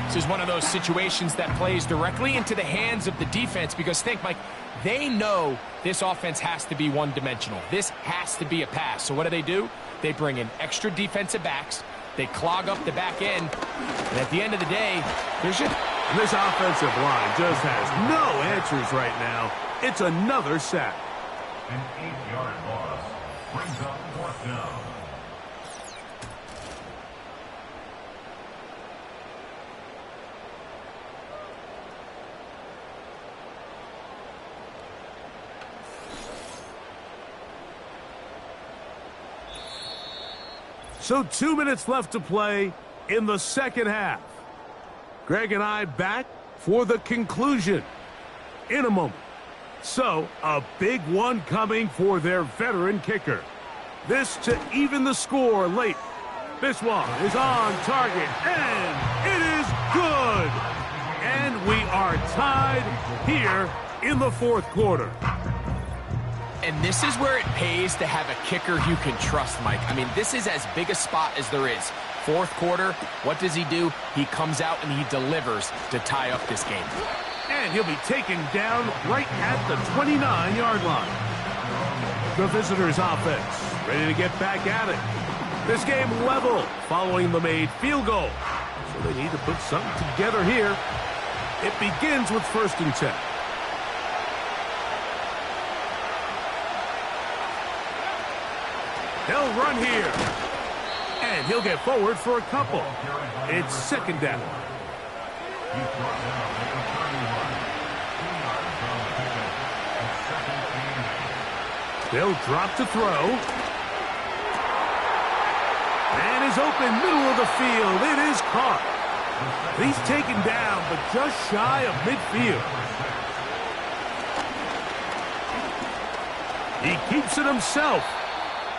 This is one of those situations that plays directly into the hands of the defense because think, Mike, they know this offense has to be one-dimensional. This has to be a pass. So what do? They bring in extra defensive backs. They clog up the back end. And at the end of the day, there's just... This offensive line just has no answers right now. It's another sack. An 8-yard loss brings up 4th down. So 2 minutes left to play in the 2nd half. Greg and I back for the conclusion in a moment. So a big one coming for their veteran kicker. This to even the score late. This one is on target, and it is good. And we are tied here in the 4th quarter. And this is where it pays to have a kicker you can trust, Mike. I mean, this is as big a spot as there is. 4th quarter, what does he do? He comes out and he delivers to tie up this game. And he'll be taken down right at the 29-yard line. The visitors' offense ready to get back at it. This game level following the made field goal. So they need to put something together here. It begins with 1st and 10. They'll run here. And he'll get forward for a couple. It's 2nd down. He's brought down at the 31. 2 yards on the pickup. It's 2nd and 8. They'll drop to throw. And is open middle of the field. It is caught. He's taken down, but just shy of midfield. He keeps it himself.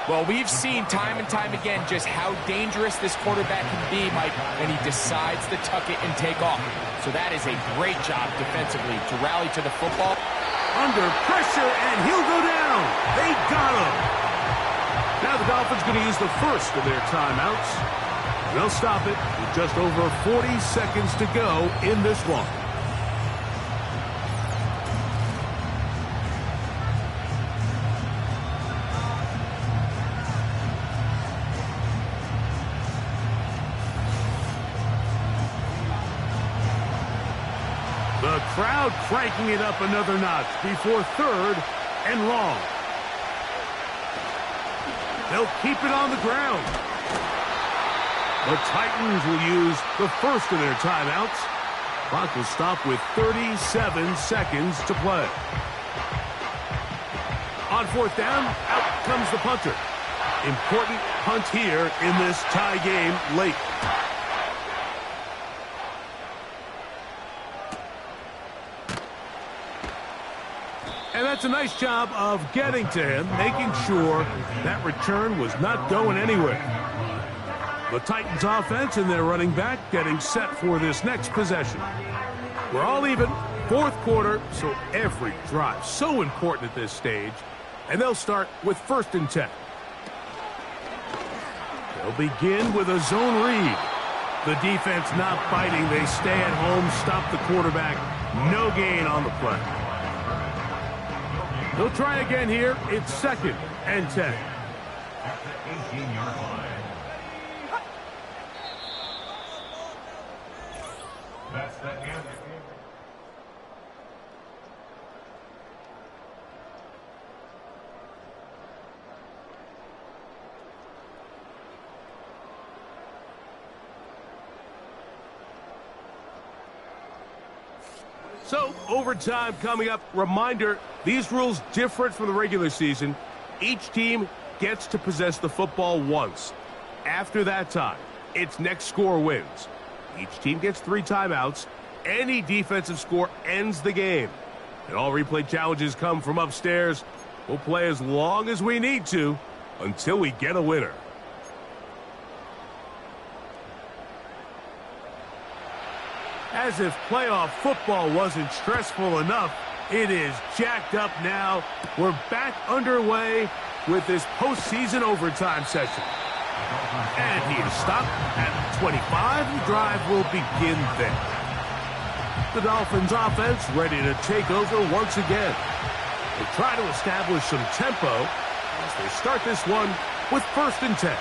Well, we've seen time and time again just how dangerous this quarterback can be, Mike, when he decides to tuck it and take off. So that is a great job defensively to rally to the football. Under pressure, and he'll go down. They got him. Now the Dolphins going to use the first of their timeouts. They'll stop it with just over 40 seconds to go in this one. The crowd cranking it up another notch before third and long. They'll keep it on the ground. The Titans will use the first of their timeouts. Clock will stop with 37 seconds to play. On fourth down, out comes the punter. Important punt here in this tie game late. And that's a nice job of getting to him, making sure that return was not going anywhere. The Titans offense and their running back getting set for this next possession. We're all even, fourth quarter, so every drive so important at this stage. And they'll start with 1st and 10. They'll begin with a zone read. The defense not biting. They stay at home, stop the quarterback. No gain on the play. They'll try again here. It's 2nd and 10. At the 18-yard line. That's the end. So, overtime coming up. Reminder, these rules different from the regular season. Each team gets to possess the football once. After that time, its next score wins. Each team gets 3 timeouts. Any defensive score ends the game. And all replay challenges come from upstairs. We'll play as long as we need to until we get a winner. As if playoff football wasn't stressful enough, it is jacked up now. We're back underway with this postseason overtime session. And he is stopped at 25. The drive will begin there. The Dolphins offense ready to take over once again. They try to establish some tempo as they start this one with 1st and 10.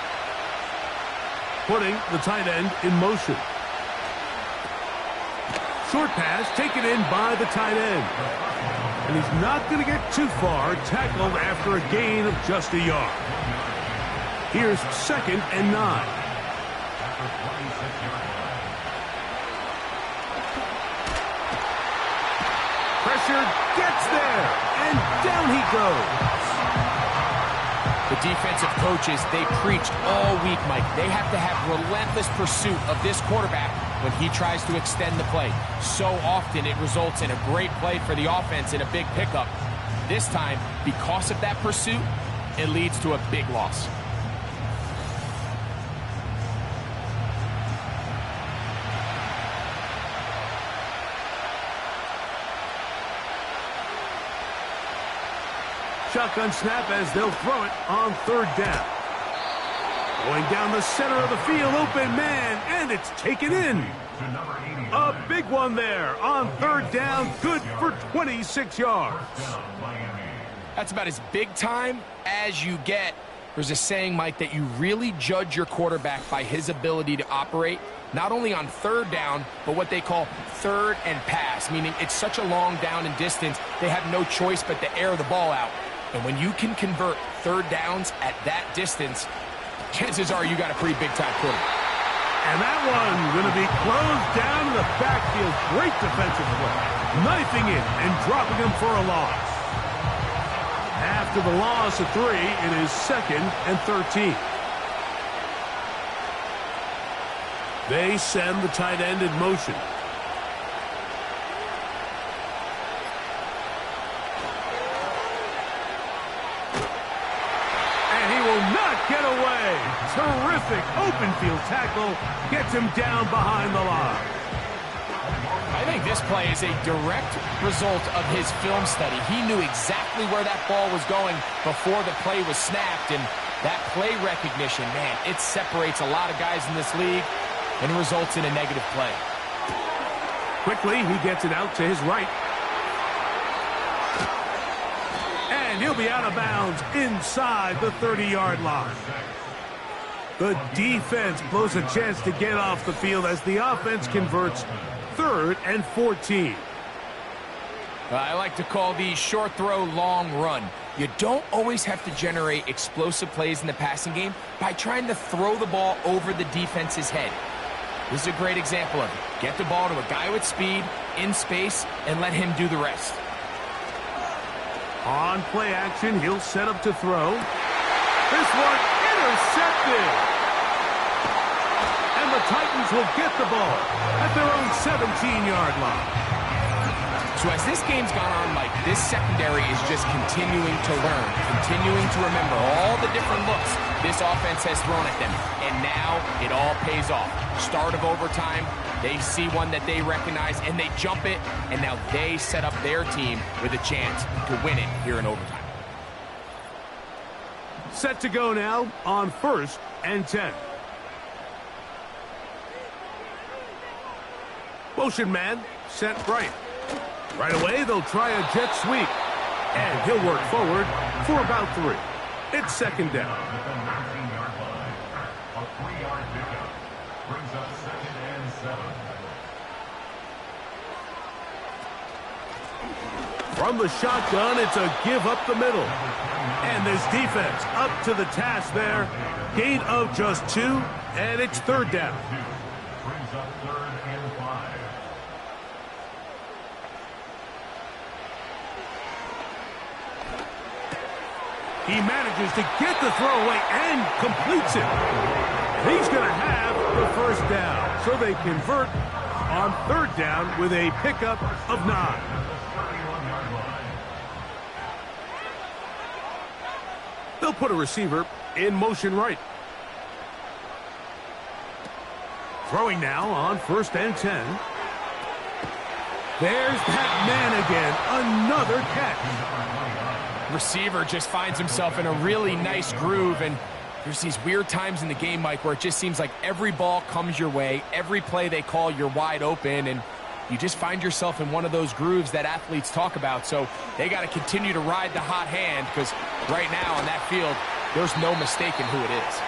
Putting the tight end in motion. Short pass taken in by the tight end. And he's not going to get too far, tackled after a gain of just a yard. Here's 2nd and 9. Pressure gets there, and down he goes. The defensive coaches, they preached all week, Mike. They have to have relentless pursuit of this quarterback when he tries to extend the play. So often it results in a great play for the offense and a big pickup. This time, because of that pursuit, it leads to a big loss. Shotgun snap as they'll throw it on 3rd down. Going down the center of the field, open man, and it's taken in. A big one there on 3rd down, good for 26 yards. That's about as big time as you get. There's a saying, Mike, that you really judge your quarterback by his ability to operate, not only on 3rd down, but what they call 3rd and pass, meaning it's such a long down and distance, they have no choice but to air the ball out. And when you can convert 3rd downs at that distance, chances are you got a pretty big-time quarterback. And that one going to be closed down in the backfield. Great defensive play. Knifing it and dropping him for a loss. After the loss of 3, it is 2nd and 13. They send the tight end in motion. Get away. Terrific open field tackle. Gets him down behind the line. I think this play is a direct result of his film study. He knew exactly where that ball was going before the play was snapped. And that play recognition, man, it separates a lot of guys in this league and results in a negative play. Quickly, he gets it out to his right. And he'll be out of bounds inside the 30-yard line. The defense blows a chance to get off the field as the offense converts 3rd and 14. I like to call these short throw, long run. You don't always have to generate explosive plays in the passing game by trying to throw the ball over the defense's head. This is a great example of it. Get the ball to a guy with speed, in space, and let him do the rest. On play action, he'll set up to throw. This one intercepted. And the Titans will get the ball at their own 17-yard line. So as this game's gone on, Mike, this secondary is just continuing to learn, continuing to remember all the different looks this offense has thrown at them. And now it all pays off. Start of overtime, they see one that they recognize, and they jump it, and now they set up their team with a chance to win it here in overtime. Set to go now on 1st and 10. Motion man, set right. Right away, they'll try a jet sweep. And he'll work forward for about 3. It's 2nd down. At the 19-yard line, a 3-yard pickup brings up 2nd and 7. From the shotgun, it's a give up the middle. And this defense up to the task there. Gain of just 2, and it's 3rd down. Brings up 3rd and 5. He manages to get the throwaway and completes it. He's going to have the 1st down. So they convert on 3rd down with a pickup of 9. They'll put a receiver in motion right. Throwing now on 1st and 10. There's that man again. Another catch. Receiver just finds himself in a really nice groove, and there's these weird times in the game, Mike, where it just seems like every ball comes your way, every play they call, you're wide open, and you just find yourself in one of those grooves that athletes talk about. So they got to continue to ride the hot hand, because right now on that field, there's no mistaking who it is.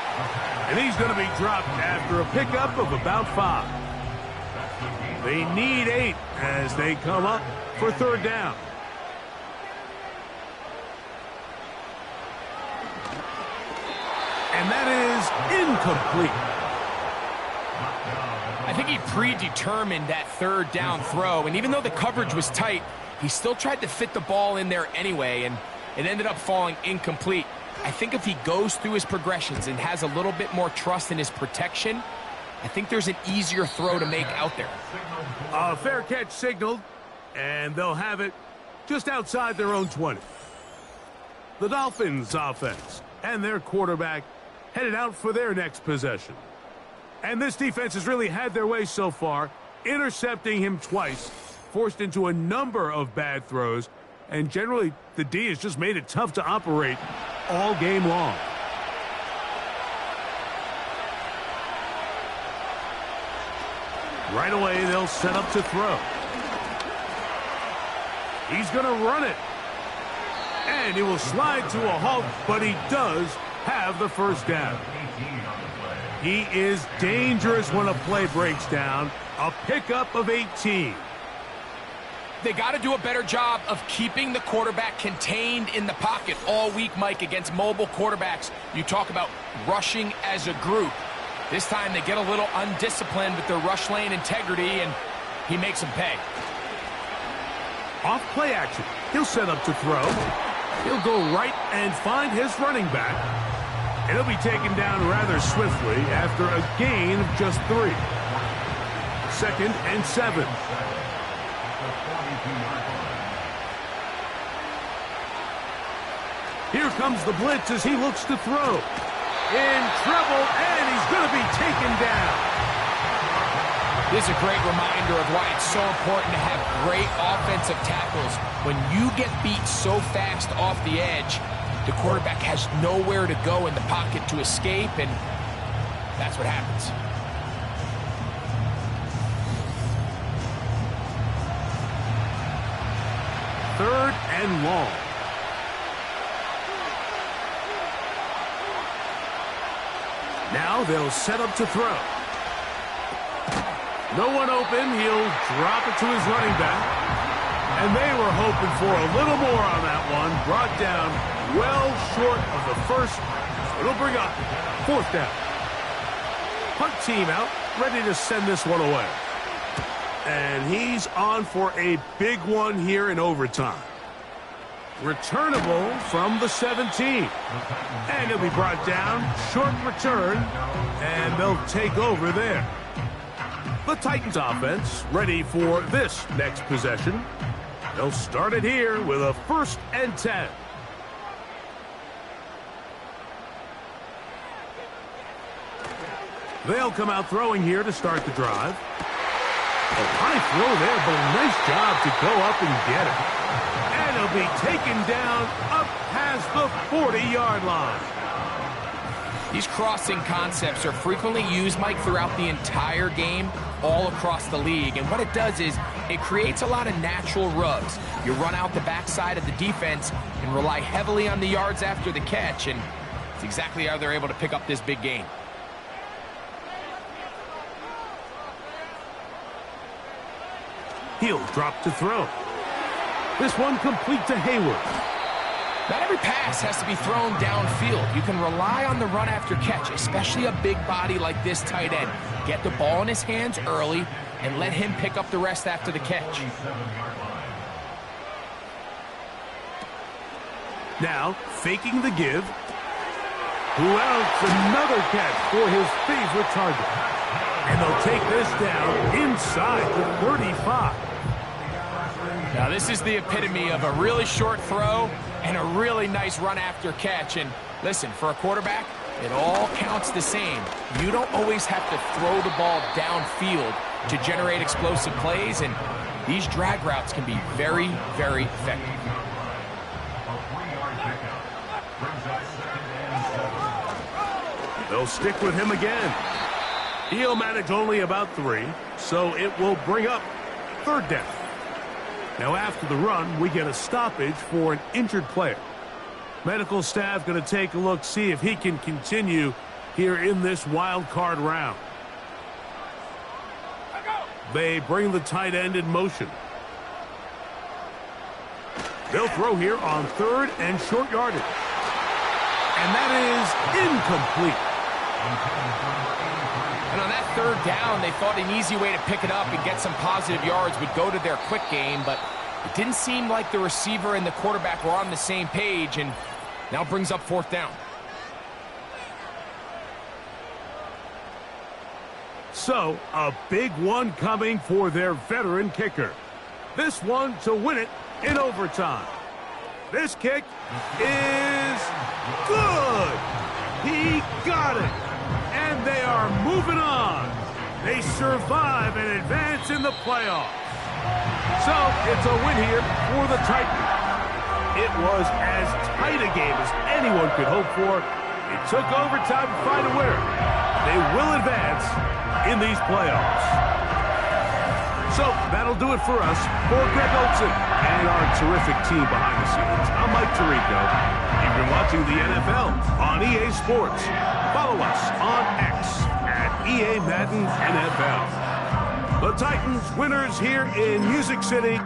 And he's going to be dropped after a pickup of about 5. They need 8 as they come up for 3rd down. And that is incomplete. I think he predetermined that 3rd down throw, and even though the coverage was tight, he still tried to fit the ball in there anyway, and it ended up falling incomplete. I think if he goes through his progressions and has a little bit more trust in his protection, I think there's an easier throw to make out there. A fair catch signaled, and they'll have it just outside their own 20. The Dolphins offense and their quarterback headed out for their next possession. And this defense has really had their way so far, intercepting him twice, forced into a number of bad throws, and generally the D has just made it tough to operate all game long. Right away, they'll set up to throw. He's going to run it. And he will slide to a halt, but he does have the 1st down. He is dangerous when a play breaks down. A pickup of 18. They got to do a better job of keeping the quarterback contained in the pocket all week, Mike, against mobile quarterbacks. You talk about rushing as a group. This time they get a little undisciplined with their rush lane integrity, and he makes them pay. Off play action. He'll set up to throw. He'll go right and find his running back. And he'll be taken down rather swiftly after a gain of just 3. 2nd and 7. Here comes the blitz as he looks to throw. In trouble, and he's going to be taken down. This is a great reminder of why it's so important to have great offensive tackles. When you get beat so fast off the edge, the quarterback has nowhere to go in the pocket to escape, and that's what happens. Third and long. Now they'll set up to throw. No one open. He'll drop it to his running back. And they were hoping for a little more on that one. Brought down well short of the first. So it'll bring up fourth down. Punt team out, ready to send this one away. And he's on for a big one here in overtime. Returnable from the 17. And he'll be brought down. Short return. And they'll take over there. The Titans offense ready for this next possession. They'll start it here with a 1st and 10. They'll come out throwing here to start the drive. A high throw there, but a nice job to go up and get it. And he'll be taken down up past the 40-yard line. These crossing concepts are frequently used, Mike, throughout the entire game, all across the league. And what it does is it creates a lot of natural rubs. You run out the backside of the defense and rely heavily on the yards after the catch, and it's exactly how they're able to pick up this big gain. He'll drop to throw. This one complete to Hayward. Not every pass has to be thrown downfield. You can rely on the run after catch, especially a big body like this tight end. Get the ball in his hands early and let him pick up the rest after the catch. Now, faking the give. Who else? Another catch for his favorite target. And they'll take this down inside the 35. Now, this is the epitome of a really short throw and a really nice run after catch. And listen, for a quarterback, it all counts the same. You don't always have to throw the ball downfield to generate explosive plays, and these drag routes can be very, very effective. They'll stick with him again. He'll manage only about 3, so it will bring up 3rd down. Now after the run, we get a stoppage for an injured player. Medical staff going to take a look, see if he can continue here in this wild card round. They bring the tight end in motion. They'll throw here on 3rd and short yardage. And that is incomplete. And on that 3rd down, they thought an easy way to pick it up and get some positive yards would go to their quick game, but it didn't seem like the receiver and the quarterback were on the same page, and now brings up 4th down. So, a big one coming for their veteran kicker. This one to win it in overtime. This kick is good. He got it. And they are moving on. They survive and advance in the playoffs. So, it's a win here for the Titans. It was as tight a game as anyone could hope for. It took overtime to find a winner. They will advance in these playoffs. So, that'll do it for us. For Greg Olson and our terrific team behind the scenes, I'm Mike Tirico. You've been watching the NFL on EA Sports. Follow us on X at EA Madden NFL. The Titans winners here in Music City.